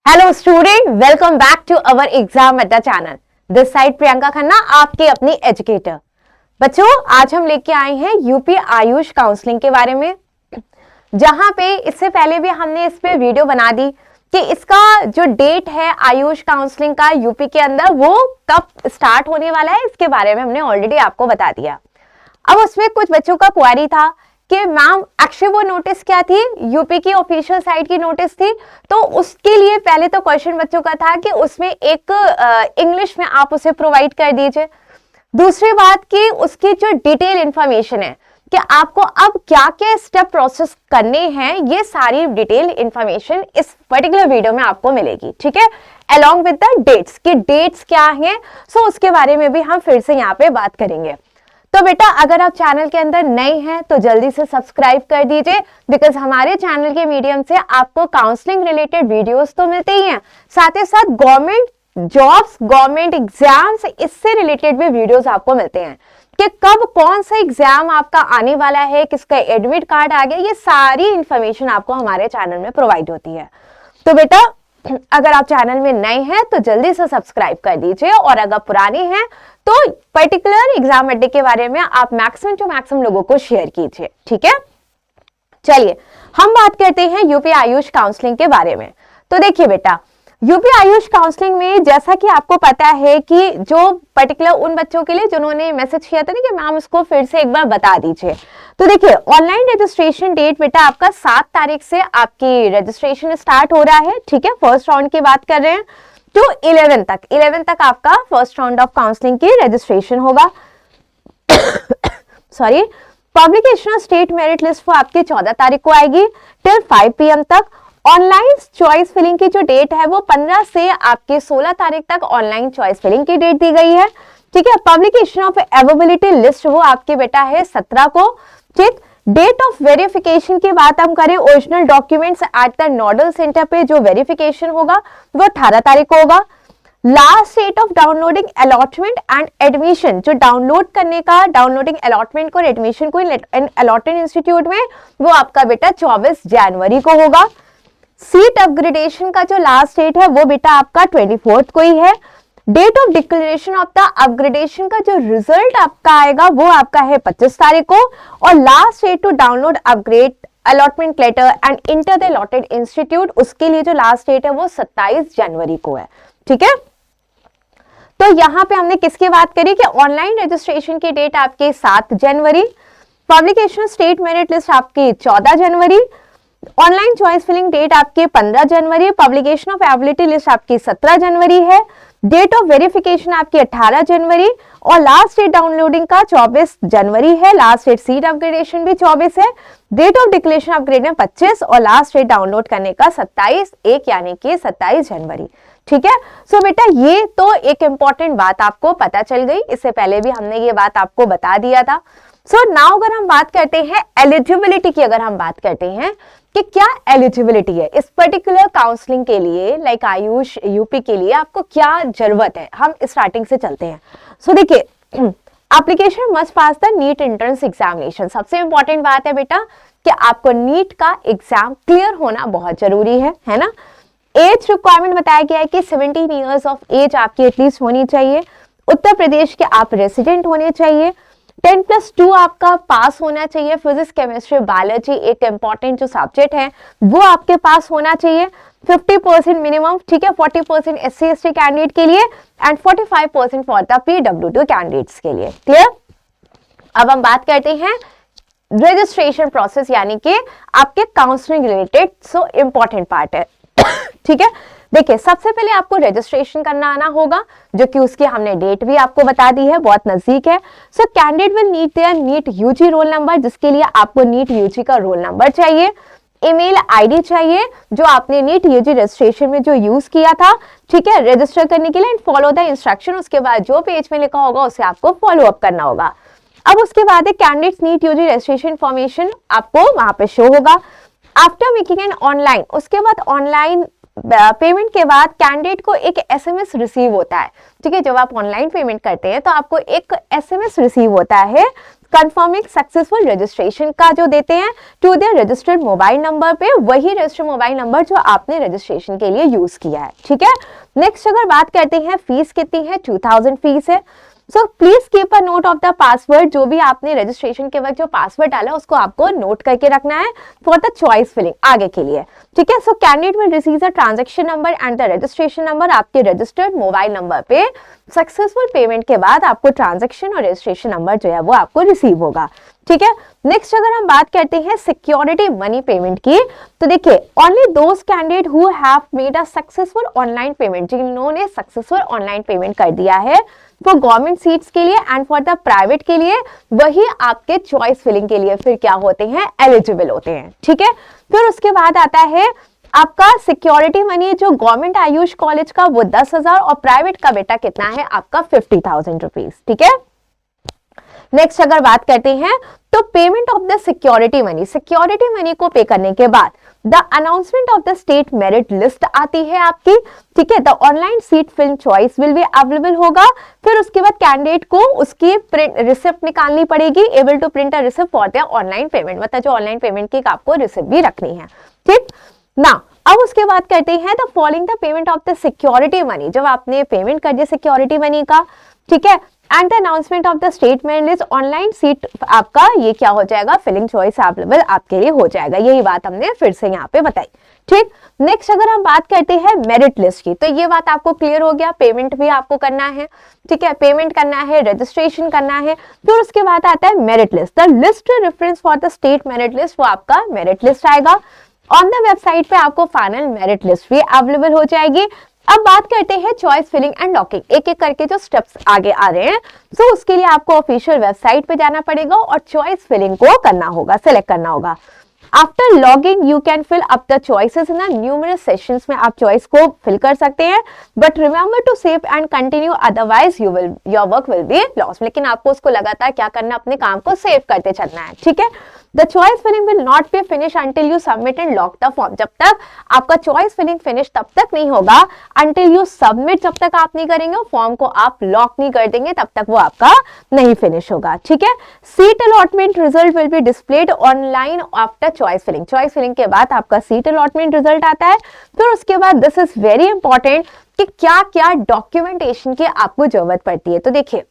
Hello student, welcome back to our exam Adda channel. This side Priyanka Khanna, आपके अपनी educator. बच्चों, आज हम लेके आए हैं यूपी आयुष काउंसलिंग के बारे में, जहां पे इससे पहले भी हमने इस पे वीडियो बना दी कि इसका जो डेट है आयुष काउंसलिंग का यूपी के अंदर वो कब स्टार्ट होने वाला है, इसके बारे में हमने ऑलरेडी आपको बता दिया। अब उसमें कुछ बच्चों का क्वेरी था कि मैम एक्चुअली वो नोटिस क्या थी, यूपी की ऑफिशियल साइट की नोटिस थी, तो उसके लिए पहले तो क्वेश्चन बच्चों का था कि उसमें एक इंग्लिश में आप उसे प्रोवाइड कर दीजिए। दूसरी बात कि उसकी जो डिटेल इंफॉर्मेशन है कि आपको अब क्या क्या स्टेप प्रोसेस करने हैं, ये सारी डिटेल इंफॉर्मेशन इस पर्टिकुलर वीडियो में आपको मिलेगी, ठीक है, अलॉन्ग विद द डेट्स कि डेट्स क्या हैं। सो उसके बारे में भी हम फिर से यहाँ पे बात करेंगे। तो बेटा, अगर आप चैनल के अंदर नए हैं तो जल्दी से सब्सक्राइब कर दीजिए, बिकॉज हमारे चैनल के मीडियम से आपको काउंसलिंग रिलेटेड वीडियोस तो मिलते ही हैं, साथ ही साथ गवर्नमेंट जॉब्स, गवर्नमेंट एग्जाम्स, इससे रिलेटेड भी वीडियोस आपको मिलते हैं कि कब कौन सा एग्जाम आपका आने वाला है, किसका एडमिट कार्ड आ गया, ये सारी इंफॉर्मेशन आपको हमारे चैनल में प्रोवाइड होती है। तो बेटा, अगर आप चैनल में नए हैं तो जल्दी से सब्सक्राइब कर दीजिए, और अगर पुराने हैं तो पर्टिकुलर एग्जाम अड्डे के बारे में आप मैक्सिमम टू मैक्सिमम लोगों को शेयर कीजिए, ठीक है। चलिए, हम बात करते हैं यूपी आयुष काउंसलिंग के बारे में। तो देखिए बेटा, यूपी आयुष काउंसलिंग में जैसा कि आपको पता है कि जो पर्टिकुलर उन बच्चों के लिए जिन्होंने मैसेज किया था ना कि मैम उसको फिर से एक बार बता दीजिए। तो देखिए, ऑनलाइन रजिस्ट्रेशन डेट बेटा आपका 7 तारीख से आपकी रजिस्ट्रेशन स्टार्ट हो रहा है, ठीक है। फर्स्ट राउंड की बात कर रहे हैं तो 11 तक आपका फर्स्ट राउंड ऑफ काउंसलिंग की रजिस्ट्रेशन होगा। Sorry, publication of state merit list वो आपकी 14 तारीख को आएगी टिल 5 PM तक। ऑनलाइन चॉइस फिलिंग की जो डेट है वो 15 से आपके 16 तारीख तक ऑनलाइन चॉइस फिलिंग की डेट दी गई है, ठीक है। पब्लिकेशन ऑफ अवेलेबिलिटी लिस्ट वो आपकी बेटा है 17 को, ठीक। डेट ऑफ वेरिफिकेशन की बात हम करें, original documents at the nodal centre पे जो वेरिफिकेशन होगा वो 18 तारीख को होगा। Last date of downloading allotment and admission, जो डाउनलोड करने का, डाउनलोडिंग अलॉटमेंट को और एडमिशन को अलॉटेड इंस्टीट्यूट में, वो आपका बेटा 24 जनवरी को होगा। सीट अपग्रेडेशन का जो लास्ट डेट है वो बेटा आपका 24 को ही है। Date of declaration of the upgradation का जो रिजल्ट आपका आएगा वो आपका है 25 तारीख को, और last date to download upgrade allotment letter and enter the allotted institute, उसके लिए जो लास्ट डेट है वो 27 जनवरी को है, ठीक है। तो यहां पे हमने किसकी बात करी कि ऑनलाइन रजिस्ट्रेशन की डेट आपकी 7 जनवरी, पब्लिकेशन स्टेट मेरिट लिस्ट आपकी 14 जनवरी, ऑनलाइन चॉइस फिलिंग डेट आपकी 15 जनवरी, पब्लिकेशन ऑफ एबिलिटी लिस्ट आपकी 17 जनवरी है, डेट ऑफ वेरिफिकेशन आपकी 18 जनवरी, और लास्ट डेट डाउनलोडिंग का 24 जनवरी है। लास्ट डेट सीट अपग्रेडेशन भी 24 है। डेट ऑफ डिक्लेरेशन अपग्रेड में 25, और लास्ट डेट डाउनलोड करने का 27/1 यानी कि 27 जनवरी, ठीक है। सो बेटा, ये तो एक इंपॉर्टेंट बात आपको पता चल गई, इससे पहले भी हमने ये बात आपको बता दिया था। सो नाउ अगर हम बात करते हैं एलिजिबिलिटी की, अगर हम बात करते हैं कि क्या एलिजिबिलिटी है इस पर्टिकुलर काउंसलिंग के लिए, लाइक आयुष यूपी के लिए आपको क्या जरूरत है, हम स्टार्टिंग से चलते हैं। सो देखिए, application must pass the NEET entrance examination. सबसे इंपॉर्टेंट बात है बेटा कि आपको नीट का एग्जाम क्लियर होना बहुत जरूरी है ना। एज रिक्वायरमेंट बताया गया है कि 17 ईयर्स ऑफ एज आपकी एटलीस्ट होनी चाहिए, उत्तर प्रदेश के आप रेसिडेंट होने चाहिए, 10+2 आपका पास होना चाहिए, फिजिक्स केमिस्ट्री बायोलॉजी एक इंपॉर्टेंट जो सब्जेक्ट है वो आपके पास होना चाहिए, 50% मिनिमम, ठीक है, 40% SC/ST कैंडिडेट के लिए and 45% for the PWD candidates के लिए, क्लियर। अब हम बात करते हैं रजिस्ट्रेशन प्रोसेस, यानी कि आपके counselling related so important part है, ठीक है। देखिए, सबसे पहले आपको रजिस्ट्रेशन करना आना होगा, जो कि उसकी हमने डेट भी आपको बता दी है, बहुत नजदीक है। So candidate will need their NEET UG roll number, जिसके लिए आपको नीट यूजी का रोल नंबर चाहिए, ईमेल आईडी चाहिए जो आपने नीट यूजी रजिस्ट्रेशन में जो यूज किया था, ठीक है, रजिस्टर करने के लिए, एंड फॉलो द इंस्ट्रक्शन, उसके बाद जो पेज में लिखा होगा उसे आपको फॉलो अप करना होगा। अब उसके बाद candidates NEET UG registration information आपको वहां पे शो होगा। आफ्टर मेकिंग एन ऑनलाइन, उसके बाद ऑनलाइन पेमेंट के बाद कैंडिडेट को एक SMS रिसीव होता है, ठीक है। जब आप ऑनलाइन पेमेंट करते हैं तो आपको एक SMS रिसीव होता है कंफर्मिंग सक्सेसफुल रजिस्ट्रेशन का जो देते हैं to their registered mobile number पे, वही रजिस्टर्ड मोबाइल नंबर जो आपने रजिस्ट्रेशन के लिए यूज किया है। ठीक है, नेक्स्ट अगर बात करते हैं फीस कितनी है, 2000 फीस है। So please keep a note of the password, जो भी आपने रजिस्ट्रेशन के वक्त जो पासवर्ड डाला उसको आपको नोट करके रखना है फॉर द चॉइस फिलिंग आगे के लिए। ठीक है, so candidate will receive the transaction number and the registration number आपके रजिस्टर्ड मोबाइल नंबर पे। सक्सेसफुल पेमेंट के बाद आपको ट्रांजैक्शन और रजिस्ट्रेशन नंबर जो है वो आपको रिसीव होगा। ठीक है, नेक्स्ट अगर हम बात करते हैं सिक्योरिटी मनी पेमेंट की, तो देखिए only those candidate who have made a successful online payment, जिन्होंने सक्सेसफुल ऑनलाइन पेमेंट कर दिया है फॉर गवर्नमेंट सीट्स के लिए एंड फॉर द प्राइवेट के लिए, वही आपके चॉइस फिलिंग के लिए फिर क्या होते हैं, एलिजिबल होते हैं। ठीक है, फिर उसके बाद आता है आपका सिक्योरिटी मनी, जो गवर्नमेंट आयुष कॉलेज का वो 10,000 और प्राइवेट का बेटा कितना है आपका 50,000 रुपीज। ठीक है, नेक्स्ट अगर बात करते हैं तो payment of the security money को पे करने के बाद the announcement of the state merit list आती है आपकी। ठीक है, the online seat film choice will be available होगा। फिर उसके बाद कैंडिडेट को उसकी प्रिंट रिसिप्ट निकालनी पड़ेगी, able to print a receipt for the online payment, मतलब जो ऑनलाइन पेमेंट की आपको रिसिप्ट भी रखनी है। ठीक ना, अब उसके बाद करते हैं the following the payment of the security money, जब आपने पेमेंट कर दिया सिक्योरिटी मनी का, ठीक है, and the announcement of the state merit list, online seat आपका ये क्या हो जाएगा, फिलिंग चॉइस अवेलेबल आपके लिए हो जाएगा। यही बात हमने फिर से यहाँ पे बताई। ठीक, नेक्स्ट अगर हम बात करते हैं मेरिट लिस्ट की, तो ये बात आपको क्लियर हो गया, पेमेंट भी आपको करना है। ठीक है, पेमेंट करना है, रजिस्ट्रेशन करना है। फिर उसके बाद आता है merit list, the list reference for the state merit list, वो आपका मेरिट लिस्ट आएगा। ऑन द वेबसाइट पे आपको फाइनल मेरिट लिस्ट भी अवेलेबल हो जाएगी। अब बात करते हैं चॉइस फिलिंग एंड लॉकिंग, एक एक करके जो स्टेप्स आगे आ रहे हैं। सो उसके लिए आपको ऑफिशियल वेबसाइट पे जाना पड़ेगा और चॉइस फिलिंग को करना होगा, सेलेक्ट करना होगा। After logging you can fill up the choices in numerous sessions में आप चॉइस को फिल कर सकते हैं, but remember to save and continue, otherwise your work will be lost. लेकिन आपको उसको लगातार क्या करना, अपने काम को सेव करते चलना है। ठीक है, the choice filling will not be finish until you submit and lock the form, जब तक आपका चॉइस फिलिंग फिनिश तब तक नहीं होगा, अंटिल यू सबमिट जब तक आप नहीं करेंगे, फॉर्म को आप लॉक नहीं कर देंगे तब तक वो आपका नहीं फिनिश होगा। ठीक है, seat allotment result will be displayed online after choice filling, choice filling के बाद आपका सीट अलॉटमेंट रिजल्ट आता है। फिर उसके बाद दिस इज वेरी इंपॉर्टेंट कि क्या क्या डॉक्यूमेंटेशन की आपको जरूरत पड़ती है। तो देखिए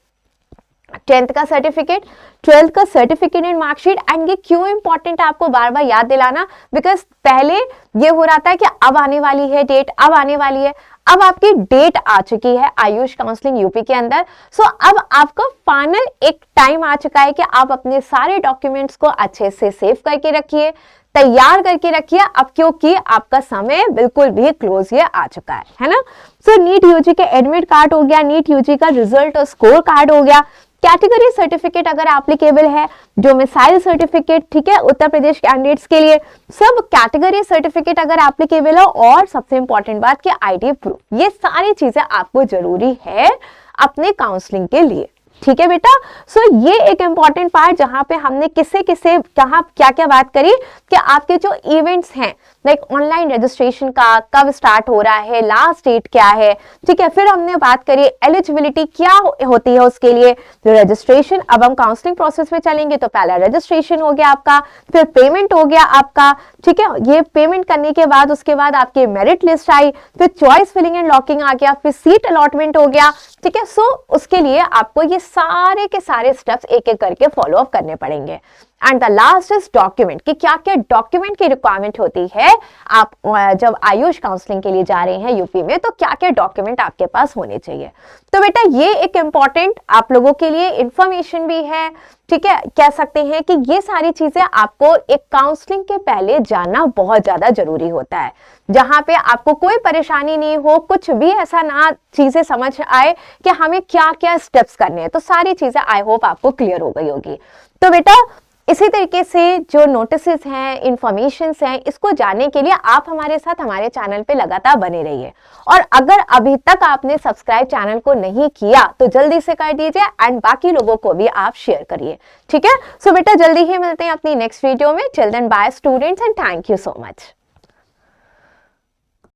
10th का सर्टिफिकेट, 12th का सर्टिफिकेट एंड मार्कशीट, एंड ये क्यों इंपॉर्टेंट है आपको बार बार याद दिलाना, बिकॉज पहले ये हो रहा था कि अब आने वाली है डेट, अब आने वाली है, अब आपकी डेट आ चुकी है आयुष काउंसलिंग यूपी के अंदर। सो अब आपका फाइनल एक टाइम आ चुका है कि आप अपने सारे डॉक्यूमेंट्स को अच्छे से सेव करके रखिए, तैयार करके रखिए, अब क्योंकि आपका समय बिल्कुल भी क्लोज ये आ चुका है ना। सो नीट यूजी के एडमिट कार्ड हो गया, नीट यूजी का रिजल्ट और स्कोर कार्ड हो गया, कैटेगरी सर्टिफिकेट अगर एप्लीकेबल है, जो मिसाइल सर्टिफिकेट, ठीक है, उत्तर प्रदेश कैंडिडेट्स के लिए सब कैटेगरी सर्टिफिकेट अगर एप्लीकेबल है, और सबसे इंपॉर्टेंट बात कि आईडी प्रूफ, ये सारी चीजें आपको जरूरी है अपने काउंसलिंग के लिए। ठीक है बेटा, सो ये एक इंपॉर्टेंट पार्ट जहां पे हमने किससे किससे कहां क्या क्या बात करी कि आपके जो इवेंट्स हैं, लाइक ऑनलाइन रजिस्ट्रेशन का कब स्टार्ट हो रहा है, लास्ट डेट क्या है। ठीक है, फिर हमने बात करी एलिजिबिलिटी क्या होती है उसके लिए, जो रजिस्ट्रेशन, अब हम काउंसलिंग प्रोसेस में चलेंगे तो पहला रजिस्ट्रेशन हो गया आपका, फिर पेमेंट हो गया आपका। ठीक है, ये पेमेंट करने के बाद उसके बाद आपकी मेरिट लिस्ट आई, फिर चॉइस फिलिंग एंड लॉकिंग आ गया, फिर सीट अलॉटमेंट हो गया। ठीक है, सो उसके लिए आपको ये सारे के सारे स्टेप्स एक एक करके फॉलो अप करने पड़ेंगे। And the last is document, कि क्या क्या डॉक्यूमेंट की रिक्वायरमेंट होती है आप जब आयुष काउंसलिंग के लिए जा रहे हैं यूपी में, तो क्या क्या डॉक्यूमेंट आपके पास होने चाहिए। तो बेटा ये एक इंपॉर्टेंट आप लोगों के लिए इंफॉर्मेशन भी है। ठीक है, कह सकते हैं कि ये सारी चीजें आपको एक काउंसलिंग के पहले जानना बहुत ज्यादा जरूरी होता है, जहां पे आपको कोई परेशानी नहीं हो, कुछ भी ऐसा ना चीजें समझ आए कि हमें क्या क्या स्टेप्स करने हैं, तो सारी चीजें आई होप आपको क्लियर हो गई होगी। तो बेटा इसी तरीके से जो नोटिसेस हैं, इंफॉर्मेशंस हैं, इसको जानने के लिए आप हमारे साथ हमारे चैनल पे लगातार बने रहिए। और अगर अभी तक आपने सब्सक्राइब चैनल को नहीं किया तो जल्दी से कर दीजिए, एंड बाकी लोगों को भी आप शेयर करिए। ठीक है, सो बेटा जल्दी ही मिलते हैं अपनी नेक्स्ट वीडियो में। Till then bye students and thank you so much.